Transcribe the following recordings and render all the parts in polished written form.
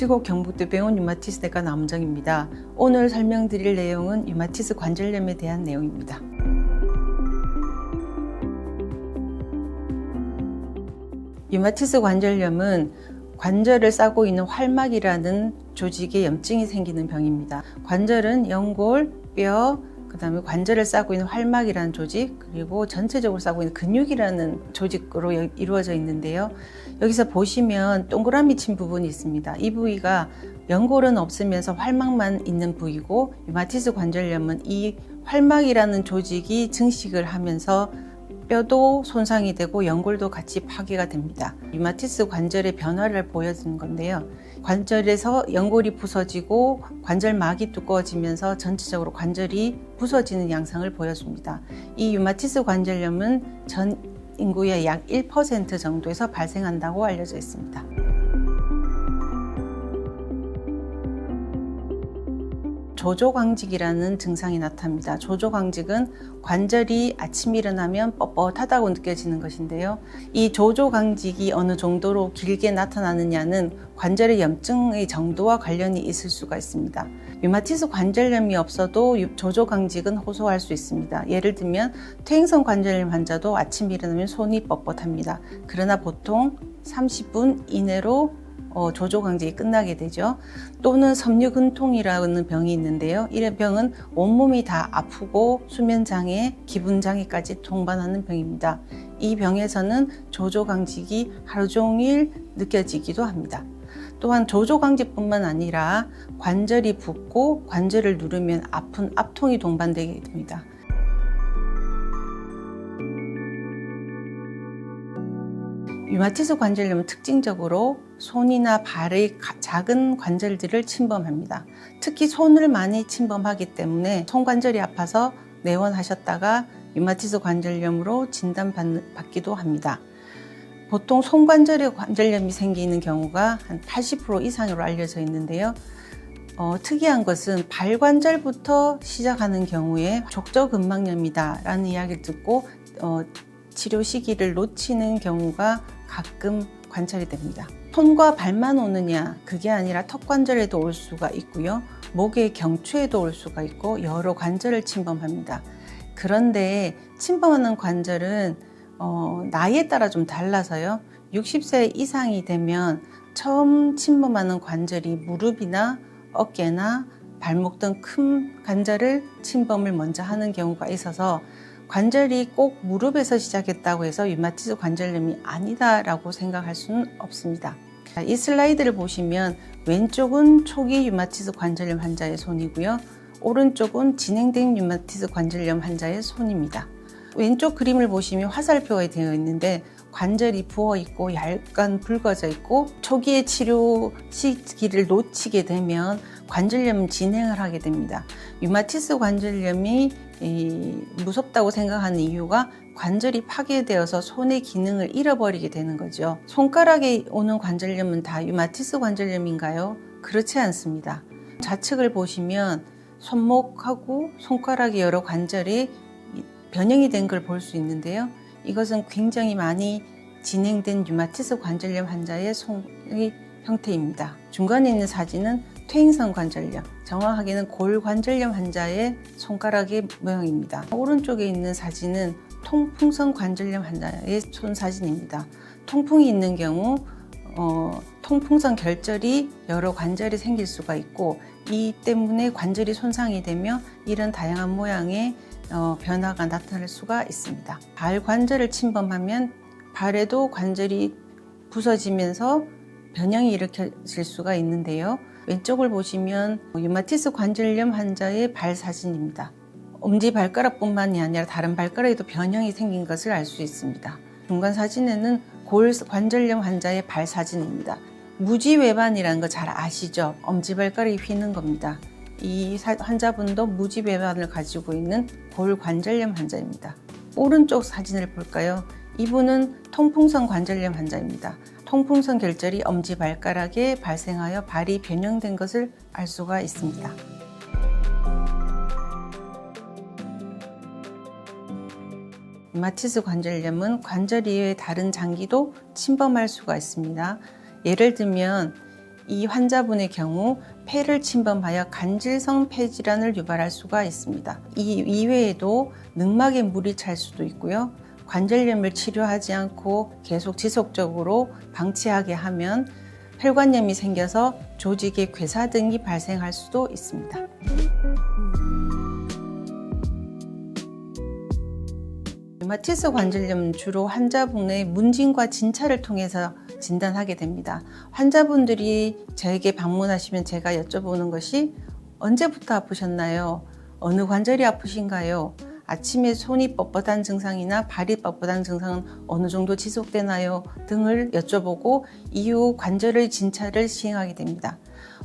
제7고 경북대병원 류마티스내과 남정입니다. 오늘 설명드릴 내용은 류마티스 관절염에 대한 내용입니다. 류마티스 관절염은 관절을 싸고 있는 활막이라는 조직에 염증이 생기는 병입니다. 관절은 연골, 뼈, 그 다음에 관절을 싸고 있는 활막이라는 조직, 그리고 전체적으로 싸고 있는 근육이라는 조직으로 이루어져 있는데요. 여기서 보시면 동그라미 친 부분이 있습니다. 이 부위가 연골은 없으면서 활막만 있는 부위고, 류마티스 관절염은 이 활막이라는 조직이 증식을 하면서 뼈도 손상이 되고 연골도 같이 파괴가 됩니다. 류마티스 관절의 변화를 보여주는 건데요. 관절에서 연골이 부서지고 관절막이 두꺼워지면서 전체적으로 관절이 부서지는 양상을 보여줍니다. 이 류마티스 관절염은 전 인구의 약 1% 정도에서 발생한다고 알려져 있습니다. 조조광직이라는 증상이 나타납니다. 조조광직은 관절이 아침에 일어나면 뻣뻣하다고 느껴지는 것인데요. 이 조조광직이 어느 정도로 길게 나타나느냐는 관절의 염증의 정도와 관련이 있을 수가 있습니다. 류마티스 관절염이 없어도 조조광직은 호소할 수 있습니다. 예를 들면 퇴행성 관절염 환자도 아침에 일어나면 손이 뻣뻣합니다. 그러나 보통 30분 이내로 조조광직이 끝나게 되죠. 또는 섬유근통이라는 병이 있는데요. 이 병은 온몸이 다 아프고 수면장애, 기분장애까지 동반하는 병입니다. 이 병에서는 조조광직이 하루 종일 느껴지기도 합니다. 또한 조조광직뿐만 아니라 관절이 붓고 관절을 누르면 아픈 압통이 동반되게 됩니다. 류마티스 관절염은 특징적으로 손이나 발의 작은 관절들을 침범합니다. 특히 손을 많이 침범하기 때문에 손관절이 아파서 내원하셨다가 류마티스 관절염으로 진단받기도 합니다. 보통 손관절에 관절염이 생기는 경우가 한 80% 이상으로 알려져 있는데요. 특이한 것은 발관절부터 시작하는 경우에 족저근막염이다라는 이야기를 듣고 치료 시기를 놓치는 경우가 가끔 관찰이 됩니다. 손과 발만 오느냐, 그게 아니라 턱관절에도 올 수가 있고요. 목의 경추에도 올 수가 있고 여러 관절을 침범합니다. 그런데 침범하는 관절은 나이에 따라 좀 달라서요. 60세 이상이 되면 처음 침범하는 관절이 무릎이나 어깨나 발목 등 큰 관절을 침범을 먼저 하는 경우가 있어서 관절이 꼭 무릎에서 시작했다고 해서 류마티스 관절염이 아니다라고 생각할 수는 없습니다. 이 슬라이드를 보시면 왼쪽은 초기 류마티스 관절염 환자의 손이고요. 오른쪽은 진행된 류마티스 관절염 환자의 손입니다. 왼쪽 그림을 보시면 화살표가 되어 있는데 관절이 부어 있고 약간 붉어져 있고 초기의 치료 시기를 놓치게 되면 관절염은 진행을 하게 됩니다. 류마티스 관절염이 무섭다고 생각하는 이유가 관절이 파괴되어서 손의 기능을 잃어버리게 되는 거죠. 손가락에 오는 관절염은 다 류마티스 관절염인가요? 그렇지 않습니다. 좌측을 보시면 손목하고 손가락의 여러 관절이 변형이 된 걸 볼 수 있는데요. 이것은 굉장히 많이 진행된 류마티스 관절염 환자의 손의 형태입니다. 중간에 있는 사진은 퇴행성 관절염, 정확하게는 골관절염 환자의 손가락의 모양입니다. 오른쪽에 있는 사진은 통풍성 관절염 환자의 손 사진입니다. 통풍이 있는 경우 통풍성 결절이 여러 관절이 생길 수가 있고, 이 때문에 관절이 손상이 되며 이런 다양한 모양의 변화가 나타날 수가 있습니다. 발 관절을 침범하면 발에도 관절이 부서지면서 변형이 일으켜질 수가 있는데요. 왼쪽을 보시면 류마티스 관절염 환자의 발 사진입니다. 엄지발가락뿐만이 아니라 다른 발가락에도 변형이 생긴 것을 알 수 있습니다. 중간 사진에는 골관절염 환자의 발 사진입니다. 무지외반이라는 거 잘 아시죠? 엄지발가락이 휘는 겁니다. 이 환자분도 무지외반을 가지고 있는 골관절염 환자입니다. 오른쪽 사진을 볼까요? 이분은 통풍성 관절염 환자입니다. 통풍성 결절이 엄지발가락에 발생하여 발이 변형된 것을 알 수가 있습니다. 류마티스 관절염은 관절 이외의 다른 장기도 침범할 수가 있습니다. 예를 들면 이 환자분의 경우 폐를 침범하여 간질성 폐질환을 유발할 수가 있습니다. 이 이외에도 늑막에 물이 찰 수도 있고요. 관절염을 치료하지 않고 계속 지속적으로 방치하게 하면 혈관염이 생겨서 조직의 괴사 등이 발생할 수도 있습니다. 류마티스 관절염은 주로 환자분의 문진과 진찰을 통해서 진단하게 됩니다. 환자분들이 저에게 방문하시면 제가 여쭤보는 것이 언제부터 아프셨나요? 어느 관절이 아프신가요? 아침에 손이 뻣뻣한 증상이나 발이 뻣뻣한 증상은 어느 정도 지속되나요? 등을 여쭤보고 이후 관절의 진찰을 시행하게 됩니다.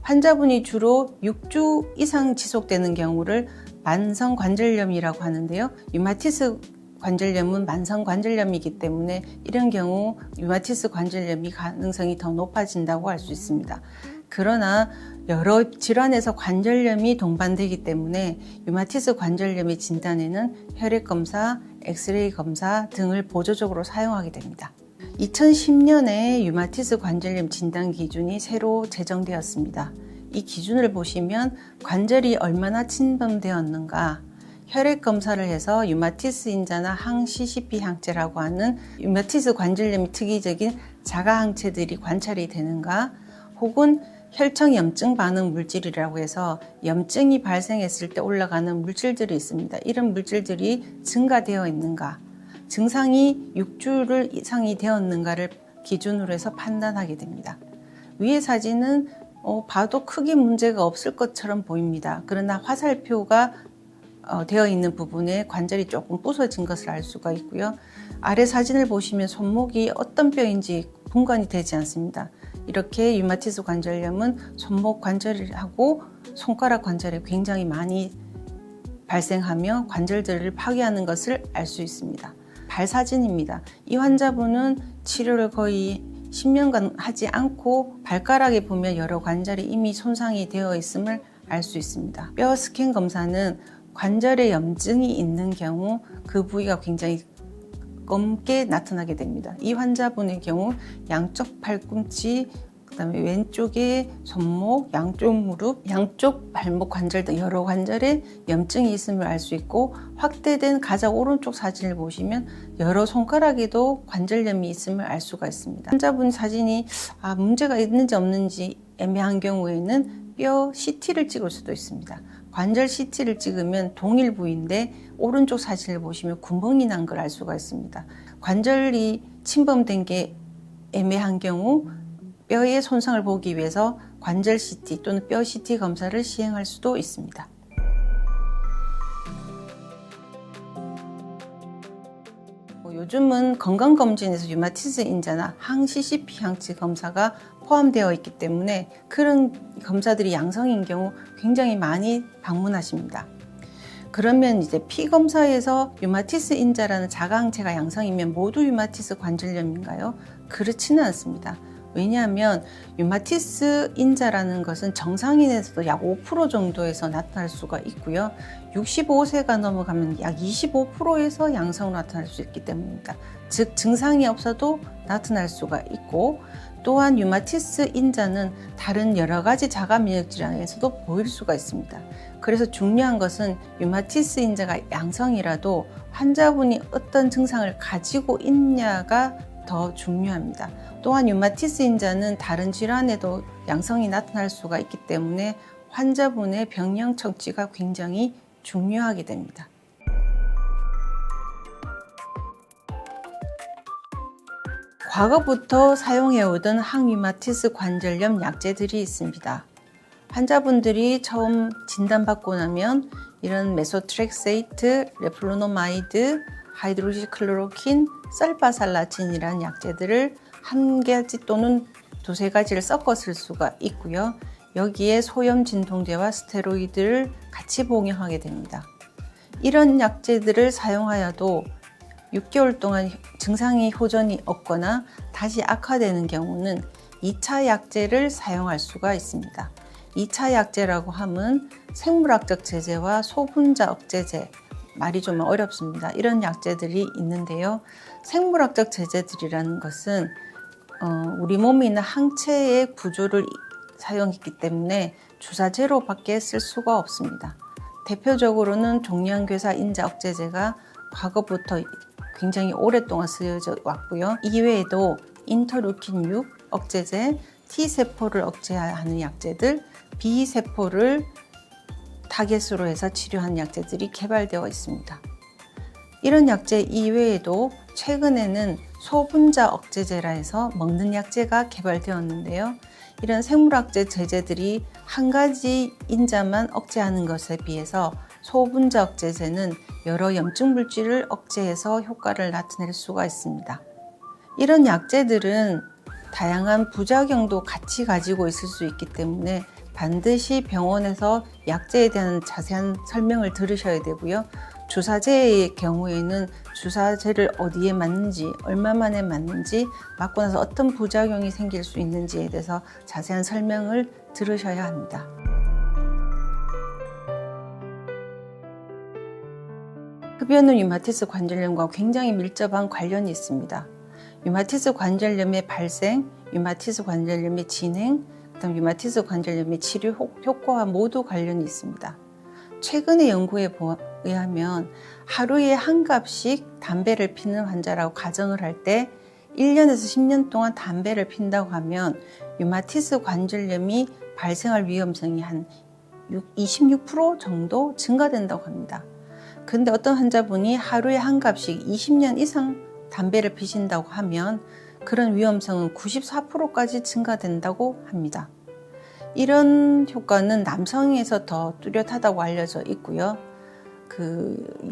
환자분이 주로 6주 이상 지속되는 경우를 만성관절염이라고 하는데요. 류마티스 관절염은 만성관절염이기 때문에 이런 경우 류마티스 관절염이 가능성이 더 높아진다고 할 수 있습니다. 그러나 여러 질환에서 관절염이 동반되기 때문에 류마티스 관절염의 진단에는 혈액검사, 엑스레이 검사 등을 보조적으로 사용하게 됩니다. 2010년에 류마티스 관절염 진단 기준이 새로 제정되었습니다. 이 기준을 보시면 관절이 얼마나 침범되었는가, 혈액 검사를 해서 류마티스 인자나 항CCP 항체라고 하는 류마티스 관절염이 특이적인 자가 항체들이 관찰이 되는가, 혹은 혈청 염증 반응 물질이라고 해서 염증이 발생했을 때 올라가는 물질들이 있습니다. 이런 물질들이 증가되어 있는가, 증상이 6주를 이상이 되었는가를 기준으로 해서 판단하게 됩니다. 위의 사진은 봐도 크게 문제가 없을 것처럼 보입니다. 그러나 화살표가 되어 있는 부분에 관절이 조금 부서진 것을 알 수가 있고요. 아래 사진을 보시면 손목이 어떤 뼈인지 분간이 되지 않습니다. 이렇게 류마티스 관절염은 손목 관절하고 손가락 관절에 굉장히 많이 발생하며 관절들을 파괴하는 것을 알 수 있습니다. 발 사진입니다. 이 환자분은 치료를 거의 10년간 하지 않고 발가락에 보면 여러 관절이 이미 손상이 되어 있음을 알 수 있습니다. 뼈 스캔 검사는 관절에 염증이 있는 경우 그 부위가 굉장히 검게 나타나게 됩니다. 이 환자분의 경우 양쪽 팔꿈치, 그다음에 왼쪽에 손목, 양쪽 무릎, 양쪽 발목 관절 등 여러 관절에 염증이 있음을 알 수 있고, 확대된 가장 오른쪽 사진을 보시면 여러 손가락에도 관절염이 있음을 알 수가 있습니다. 환자분 사진이 문제가 있는지 없는지 애매한 경우에는 뼈 CT를 찍을 수도 있습니다. 관절 CT를 찍으면 동일 부위인데 오른쪽 사진을 보시면 구멍이 난 걸 알 수가 있습니다. 관절이 침범된 게 애매한 경우 뼈의 손상을 보기 위해서 관절 CT 또는 뼈 CT 검사를 시행할 수도 있습니다. 요즘은 건강검진에서 류마티스 인자나 항CCP 항체 검사가 포함되어 있기 때문에 그런 검사들이 양성인 경우 굉장히 많이 방문하십니다. 그러면 이제 피 검사에서 류마티스 인자라는 자가항체가 양성이면 모두 류마티스 관절염인가요? 그렇지는 않습니다. 왜냐하면 류마티스 인자라는 것은 정상인에서도 약 5% 정도에서 나타날 수가 있고요. 65세가 넘어가면 약 25%에서 양성으로 나타날 수 있기 때문입니다. 즉 증상이 없어도 나타날 수가 있고, 또한 류마티스 인자는 다른 여러 가지 자가 면역 질환에서도 보일 수가 있습니다. 그래서 중요한 것은 류마티스 인자가 양성이라도 환자분이 어떤 증상을 가지고 있냐가 더 중요합니다. 또한 류마티스 인자는 다른 질환에도 양성이 나타날 수가 있기 때문에 환자분의 병령 청지가 굉장히 중요하게 됩니다. 과거부터 사용해오던 항류마티스 관절염 약제들이 있습니다. 환자분들이 처음 진단받고 나면 이런 메소트렉세이트, 레플로노마이드, 하이드로시클로로킨, 설바살라틴이라는 약제들을 한 가지 또는 두세 가지를 섞어 쓸 수가 있고요. 여기에 소염 진통제와 스테로이드를 같이 복용하게 됩니다. 이런 약제들을 사용하여도 6개월 동안 증상이 호전이 없거나 다시 악화되는 경우는 2차 약제를 사용할 수가 있습니다. 2차 약제라고 하면 생물학적 제제와 소분자 억제제, 말이 좀 어렵습니다. 이런 약제들이 있는데요. 생물학적 제제들이라는 것은 우리 몸에 있는 항체의 구조를 사용했기 때문에 주사제로밖에 쓸 수가 없습니다. 대표적으로는 종양괴사 인자 억제제가 과거부터 굉장히 오랫동안 쓰여져 왔고요. 이외에도 인터루킨 6 억제제, T세포를 억제하는 약제들, B세포를 타겟으로 해서 치료하는 약제들이 개발되어 있습니다. 이런 약제 이외에도 최근에는 소분자 억제제라 해서 먹는 약제가 개발되었는데요. 이런 생물학제 제제들이 한 가지 인자만 억제하는 것에 비해서 소분자 억제제는 여러 염증 물질을 억제해서 효과를 나타낼 수가 있습니다. 이런 약제들은 다양한 부작용도 같이 가지고 있을 수 있기 때문에 반드시 병원에서 약제에 대한 자세한 설명을 들으셔야 되고요. 주사제의 경우에는 주사제를 어디에 맞는지, 얼마 만에 맞는지, 맞고 나서 어떤 부작용이 생길 수 있는지에 대해서 자세한 설명을 들으셔야 합니다. 흡연은 류마티스 관절염과 굉장히 밀접한 관련이 있습니다. 류마티스 관절염의 발생, 류마티스 관절염의 진행, 그다음 류마티스 관절염의 치료 효과와 모두 관련이 있습니다. 최근의 연구에 의하면 하루에 한 갑씩 담배를 피는 환자라고 가정을 할 때 1년에서 10년 동안 담배를 핀다고 하면 류마티스 관절염이 발생할 위험성이 한 26% 정도 증가된다고 합니다. 근데 어떤 환자분이 하루에 한 갑씩 20년 이상 담배를 피신다고 하면 그런 위험성은 94%까지 증가된다고 합니다. 이런 효과는 남성에서 더 뚜렷하다고 알려져 있고요.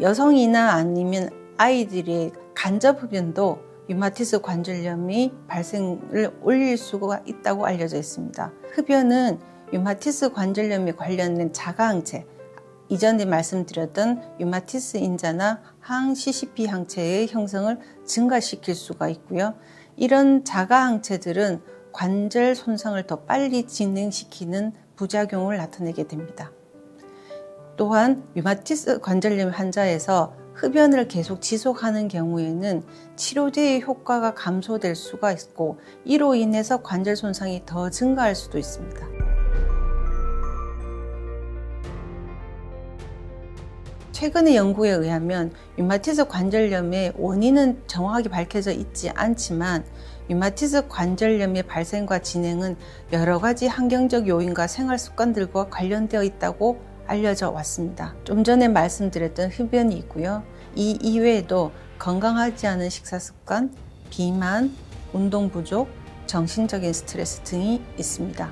여성이나 아니면 아이들의 간접 흡연도 류마티스 관절염의 발생을 올릴 수가 있다고 알려져 있습니다. 흡연은 류마티스 관절염에 관련된 자가항체, 이전에 말씀드렸던 류마티스 인자나 항 CCP 항체의 형성을 증가시킬 수가 있고요. 이런 자가항체들은 관절 손상을 더 빨리 진행시키는 부작용을 나타내게 됩니다. 또한 류마티스 관절염 환자에서 흡연을 계속 지속하는 경우에는 치료제의 효과가 감소될 수가 있고 이로 인해서 관절 손상이 더 증가할 수도 있습니다. 최근의 연구에 의하면 류마티스 관절염의 원인은 정확하게 밝혀져 있지 않지만 류마티스 관절염의 발생과 진행은 여러 가지 환경적 요인과 생활 습관들과 관련되어 있다고 알려져 왔습니다. 좀 전에 말씀드렸던 흡연이 있고요. 이 이외에도 건강하지 않은 식사 습관, 비만, 운동 부족, 정신적인 스트레스 등이 있습니다.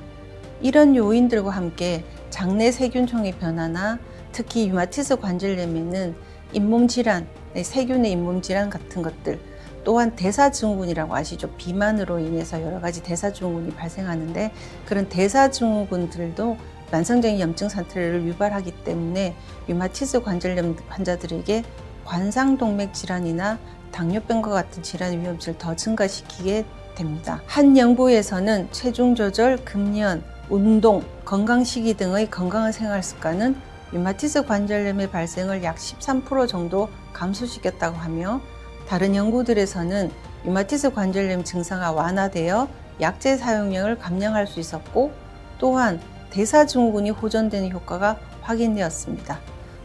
이런 요인들과 함께 장내 세균형의 변화나 특히 류마티스 관절염에는 잇몸 질환, 세균의 잇몸 질환 같은 것들, 또한 대사증후군이라고 아시죠? 비만으로 인해서 여러 가지 대사증후군이 발생하는데 그런 대사증후군들도 만성적인 염증 상태를 유발하기 때문에 류마티스 관절염 환자들에게 관상동맥 질환이나 당뇨병과 같은 질환의 위험성을 더 증가시키게 됩니다. 한 연구에서는 체중 조절, 금연, 운동, 건강식이 등의 건강한 생활 습관은 류마티스 관절염의 발생을 약 13% 정도 감소시켰다고 하며 다른 연구들에서는 류마티스 관절염 증상이 완화되어 약제 사용량을 감량할 수 있었고 또한 대사증후군이 호전되는 효과가 확인되었습니다.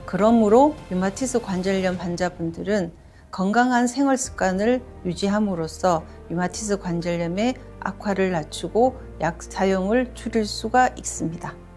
그러므로 류마티스 관절염 환자분들은 건강한 생활 습관을 유지함으로써 류마티스 관절염의 악화를 낮추고 약 사용을 줄일 수가 있습니다.